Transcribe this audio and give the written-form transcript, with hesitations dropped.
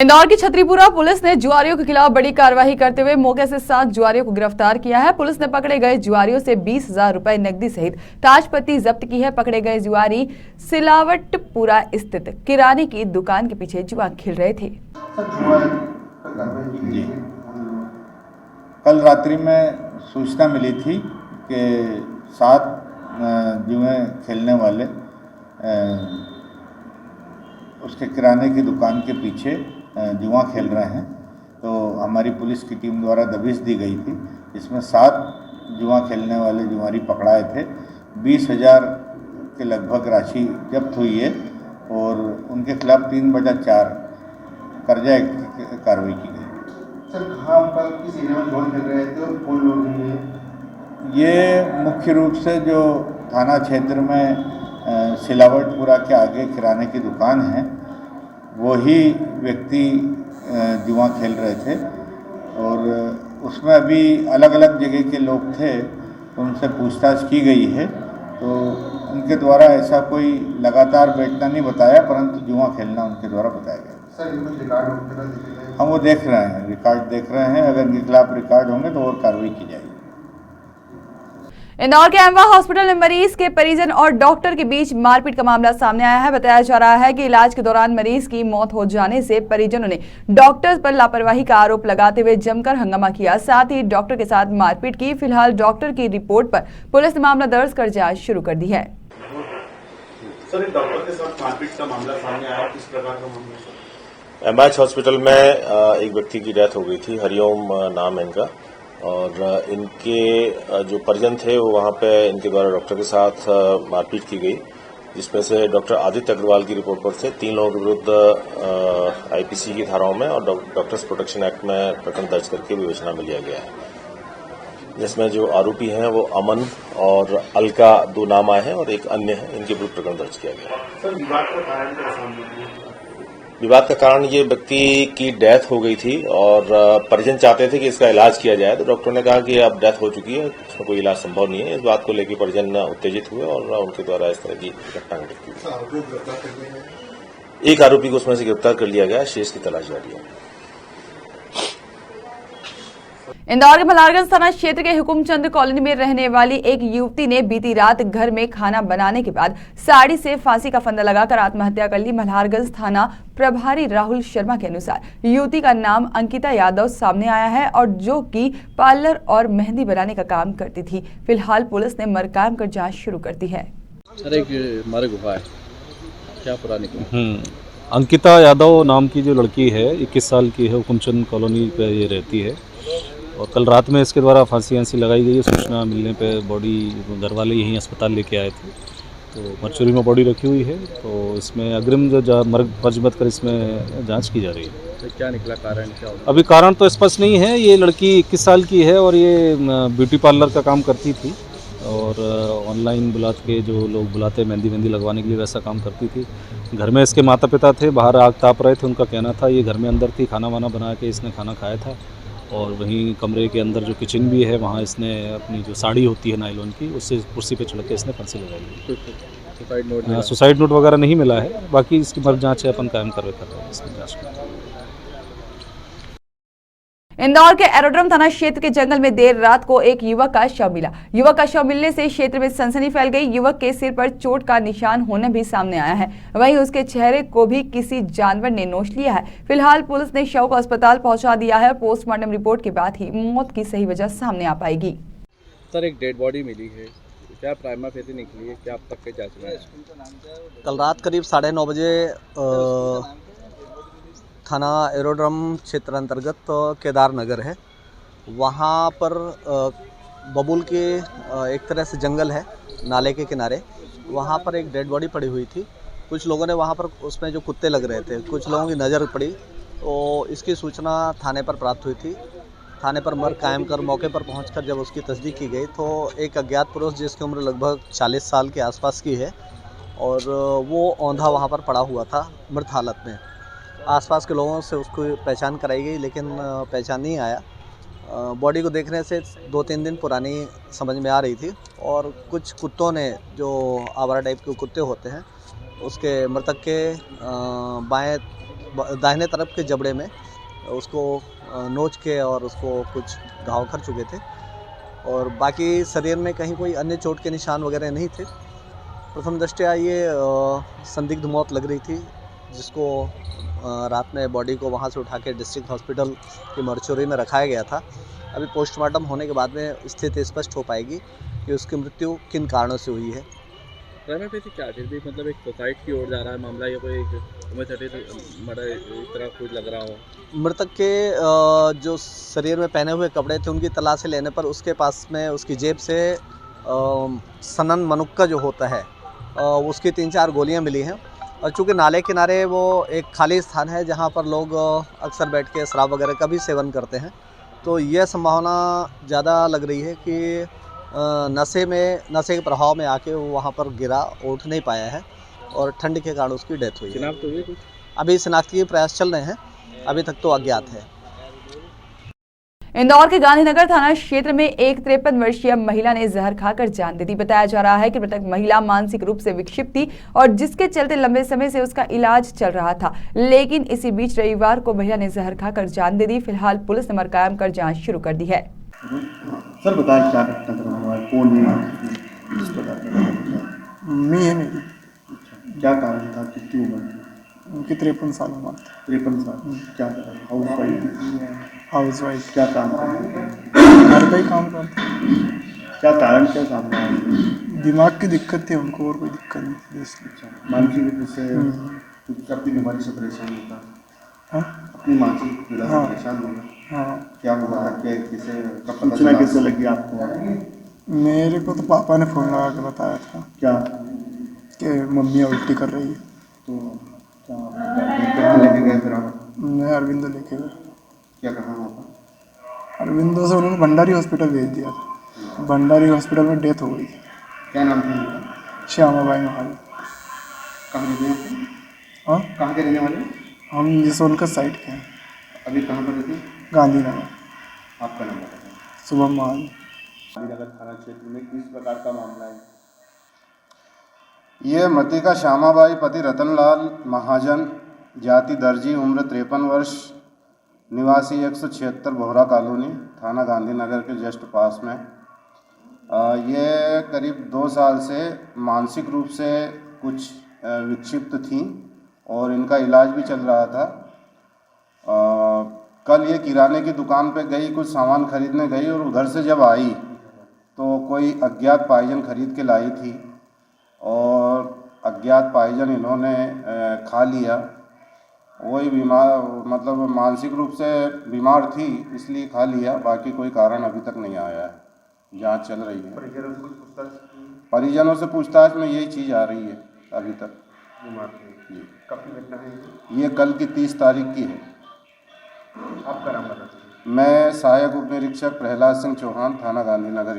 इंदौर की छतरीपुरा पुलिस ने जुआरियों के खिलाफ बड़ी कार्रवाई करते हुए मौके से 7 जुआरियों को गिरफ्तार किया है। पुलिस ने पकड़े गए जुआरियों से 20,000 रुपए नकदी सहित ताजपत्ती जब्त की है। पकड़े गए जुआरी सिलावटपुरा स्थित किराने की दुकान के पीछे जुआ खेल रहे थे। जी, कल रात्रि में सूचना मिली थी कि 7 जुए खेलने वाले उसके किराने की दुकान के पीछे जुआ खेल रहे हैं। तो हमारी पुलिस की टीम द्वारा दबिश दी गई थी। इसमें 7 जुआ खेलने वाले जुआरी पकड़ाए थे। 20,000 के लगभग राशि जब्त हुई है और उनके खिलाफ 3/4 कर्जा कार्रवाई की गई। सर, कहाँ पर किस एरिया में जुआ खेल रहे थे और कौन लोग हैं ये मुख्य रूप से जो थाना क्षेत्र में सिलावटपुरा के आगे किराने की दुकान है, वही व्यक्ति जुआ खेल रहे थे और उसमें अभी अलग अलग जगह के लोग थे, उनसे पूछताछ की गई है। तो उनके द्वारा ऐसा कोई लगातार बैठना नहीं बताया, परंतु जुआ खेलना उनके द्वारा बताया गया। सर, ये कुछ रिकॉर्ड वगैरह देख रहे हैं? हम वो देख रहे हैं, रिकॉर्ड देख रहे हैं। अगर इनके खिलाफ रिकॉर्ड होंगे तो और कार्रवाई की जाएगी। इंदौर के एमवा हॉस्पिटल में मरीज के परिजन और डॉक्टर के बीच मारपीट का मामला सामने आया है। बताया जा रहा है कि इलाज के दौरान मरीज की मौत हो जाने से परिजनों ने डॉक्टर पर लापरवाही का आरोप लगाते हुए जमकर हंगामा किया, साथ ही डॉक्टर के साथ मारपीट की। फिलहाल डॉक्टर की रिपोर्ट पर पुलिस ने मामला दर्ज कर जांच शुरू कर दी है। सर, डॉक्टर के साथ मारपीट का मामला सामने आया, किस प्रकार का मामला सर? एमएच हॉस्पिटल में एक व्यक्ति की डेथ हो गई थी, हरिओम नाम है इनका, और इनके जो परिजन थे वो वहां पे इनके द्वारा डॉक्टर के साथ मारपीट की गई, जिसमें से डॉक्टर आदित्य अग्रवाल की रिपोर्ट पर से 3 लोगों के विरुद्ध आईपीसी की धाराओं में और डॉक्टर्स प्रोटेक्शन एक्ट में प्रकरण दर्ज करके विवेचना में लिया गया है, जिसमें जो आरोपी हैं वो अमन और अलका 2 नाम आए हैं और एक अन्य है, इनके विरुद्ध प्रकरण दर्ज किया गया है। सर, विवाद का कारण क्या सामने आया? विवाद का कारण ये व्यक्ति की डेथ हो गई थी और परिजन चाहते थे कि इसका इलाज किया जाए, तो डॉक्टर ने कहा कि अब डेथ हो चुकी है, इसमें कोई इलाज संभव नहीं है। इस बात को लेकर परिजन उत्तेजित हुए और उनके द्वारा इस तरह की घटना घटित हुई। एक आरोपी को उसमें से गिरफ्तार कर लिया गया, शेष की तलाश जारी है। इंदौर के मल्हारगंज थाना क्षेत्र के हुकुमचंद कॉलोनी में रहने वाली एक युवती ने बीती रात घर में खाना बनाने के बाद साड़ी से फांसी का फंदा लगाकर आत्महत्या कर ली। मल्हारगंज थाना प्रभारी राहुल शर्मा के अनुसार युवती का नाम अंकिता यादव सामने आया है और जो कि पार्लर और मेहंदी बनाने का काम करती थी। फिलहाल पुलिस ने मरकाम कर जांच शुरू कर दी है। सर, एक हमारे गुफा है, क्या पुरानी अंकिता यादव नाम की जो लड़की है, 21 साल की है, हुकुमचंद कॉलोनी पे ये रहती है और कल रात में इसके द्वारा फांसी लगाई गई है। सूचना मिलने पे बॉडी घर वाले यहीं अस्पताल लेके आए थे, तो मर्चुरी में बॉडी रखी हुई है। तो इसमें अग्रिम जो मर्जमत कर इसमें जांच की जा रही है। तो क्या निकला कारण, क्या होगा? अभी कारण तो स्पष्ट नहीं है। ये लड़की 21 साल की है और ये ब्यूटी पार्लर का काम करती थी और ऑनलाइन बुला के जो लोग बुलाते मेहंदी लगवाने के लिए वैसा काम करती थी। घर में इसके माता पिता थे, बाहर आग ताप रहे थे। उनका कहना था ये घर में अंदर थी, खाना वाना बना के इसने खाना खाया था और वहीं कमरे के अंदर जो किचन भी है वहाँ इसने अपनी जो साड़ी होती है नायलॉन की, उससे कुर्सी पे चढ़ के इसने फांसी लगाई है। सुसाइड नोट वगैरह नहीं मिला है, बाकी इसकी मर्ग जांच है, अपन कायम कर रहे हैं इसमें जांच में। इंदौर के एरोड्रम थाना क्षेत्र के जंगल में देर रात को एक युवक का शव मिला। युवक का शव मिलने से क्षेत्र में सनसनी फैल गई। युवक के सिर पर चोट का निशान होने भी सामने आया है, वहीं उसके चेहरे को भी किसी जानवर ने नोच लिया है। फिलहाल पुलिस ने शव को अस्पताल पहुंचा दिया है और पोस्टमार्टम रिपोर्ट के बाद ही मौत की सही वजह सामने आ पाएगी। सर, एक डेड बॉडी मिली है, क्या प्राइमा फेसी निकली है, क्या अब तक के जांच में है? कल रात करीब 9:30 बजे थाना एरोड्रम क्षेत्र अंतर्गत केदार नगर है, वहाँ पर बबुल के एक तरह से जंगल है नाले के किनारे, वहाँ पर एक डेड बॉडी पड़ी हुई थी। कुछ लोगों ने वहाँ पर उसमें जो कुत्ते लग रहे थे, कुछ लोगों की नज़र पड़ी तो इसकी सूचना थाने पर प्राप्त हुई थी। थाने पर मर्ग कायम कर मौके पर पहुंचकर जब उसकी तस्दीक की गई तो एक अज्ञात पुरुष जिसकी उम्र लगभग 40 साल के आसपास की है और वो औंधा वहाँ पर पड़ा हुआ था मृत हालत में। आसपास के लोगों से उसको पहचान कराई गई लेकिन पहचान नहीं आया। बॉडी को देखने से 2-3 दिन पुरानी समझ में आ रही थी और कुछ कुत्तों ने, जो आवारा टाइप के कुत्ते होते हैं, उसके मृतक के बाएं दाहिने तरफ के जबड़े में उसको नोच के और उसको कुछ घाव कर चुके थे और बाकी शरीर में कहीं कोई अन्य चोट के निशान वगैरह नहीं थे। प्रथम दृष्टया ये संदिग्ध मौत लग रही थी, जिसको रात में बॉडी को वहाँ से उठा के डिस्ट्रिक्ट हॉस्पिटल की मॉर्चरी में रखाया गया था। अभी पोस्टमार्टम होने के बाद में स्थिति स्पष्ट हो पाएगी कि उसकी मृत्यु किन कारणों से हुई है। क्या फिर भी मतलब एक सुसाइड की ओर जा रहा है मामला या कोई मर्डर इस तरह कुछ लग रहा हो? मृतक के जो शरीर में पहने हुए कपड़े थे उनकी तलाशी लेने पर उसके पास में उसकी जेब से सनन मनुक्का जो होता है उसकी 3-4 गोलियां मिली हैं और चूँकि नाले किनारे वो एक खाली स्थान है जहां पर लोग अक्सर बैठ के शराब वगैरह का भी सेवन करते हैं, तो यह संभावना ज़्यादा लग रही है कि नशे के प्रभाव में आके वो वहाँ पर गिरा, उठ नहीं पाया है और ठंड के कारण उसकी डेथ हुई है। शिनाख्त हुई है कुछ? अभी शिनाख्त के प्रयास चल रहे हैं, अभी तक तो अज्ञात है। इंदौर के गांधीनगर थाना क्षेत्र में एक 53 वर्षीय महिला ने जहर खाकर जान दे दी। बताया जा रहा है कि मृतक महिला मानसिक रूप से विक्षिप्त थी और जिसके चलते लंबे समय से उसका इलाज चल रहा था, लेकिन इसी बीच रविवार को महिला ने जहर खाकर जान दे दी। फिलहाल पुलिस ने मरकाम कर जांच शुरू कर दी है। सर बताएं क्या घटना हुआ है, कौन है, किस प्रकार का मम्मी है मेरी। क्या कारण था, कितनी उम्र थी? उनकी 53 साल उम्र थी। 53 साल। क्या करा? House wife. क्या काम करती? घर का ही काम करते। क्या कारण, क्या सामने आया? दिमाग की दिक्कत थी उनको और कोई दिक्कत नहीं थी इसलिए। मानसिक रूप से कुछ अपनी बीमारी से परेशान होता? हाँ अपनी मानसिक पीड़ा से परेशान होगा? हाँ। क्या हुआ था, सूचना कैसे लगी आपको? मेरे को तो पापा ने फ़ोन लगा के बताया था क्या कि मम्मी उल्टी कर रही है, तो क्या लेके गए फिर आप? मैं अरविंदो लेके गया। क्या कहा वहाँ पर? अरविंदो से उन्होंने भंडारी हॉस्पिटल भेज दिया था। भंडारी हॉस्पिटल में डेथ हो गई। क्या नाम था उनका? श्यामाबाई महाल। कहाँ रहने वाले? हाँ, कहाँ के रहने वाले? हम जसवंत साइड के हैं। अभी कहाँ पर रहते? गांधीनगर। आपका नाम बताएं। शुभम महाल। गांधीनगर थाना क्षेत्र में किस प्रकार का मामला है? ये मृतिका श्यामाबाई पति रतनलाल महाजन, जाति दर्जी, उम्र 53 वर्ष, निवासी 176 बोहरा कॉलोनी, थाना गांधीनगर के जस्ट पास में। ये करीब 2 साल से मानसिक रूप से कुछ विक्षिप्त थी और इनका इलाज भी चल रहा था। कल ये किराने की दुकान पे गई, कुछ सामान खरीदने गई और उधर से जब आई तो कोई अज्ञात पाइजन खरीद के लाई थी और अज्ञात पाइजन इन्होंने खा लिया। वही बीमार, मतलब मानसिक रूप से बीमार थी इसलिए खा लिया, बाकी कोई कारण अभी तक नहीं आया है, जांच चल रही है। परिजनों से पूछताछ में यही चीज़ आ रही है अभी तक। कब की घटना है ये कल की 30 तारीख की है। आपका नाम बताइए। मैं सहायक उप निरीक्षक प्रहलाद सिंह चौहान, थाना गांधीनगर।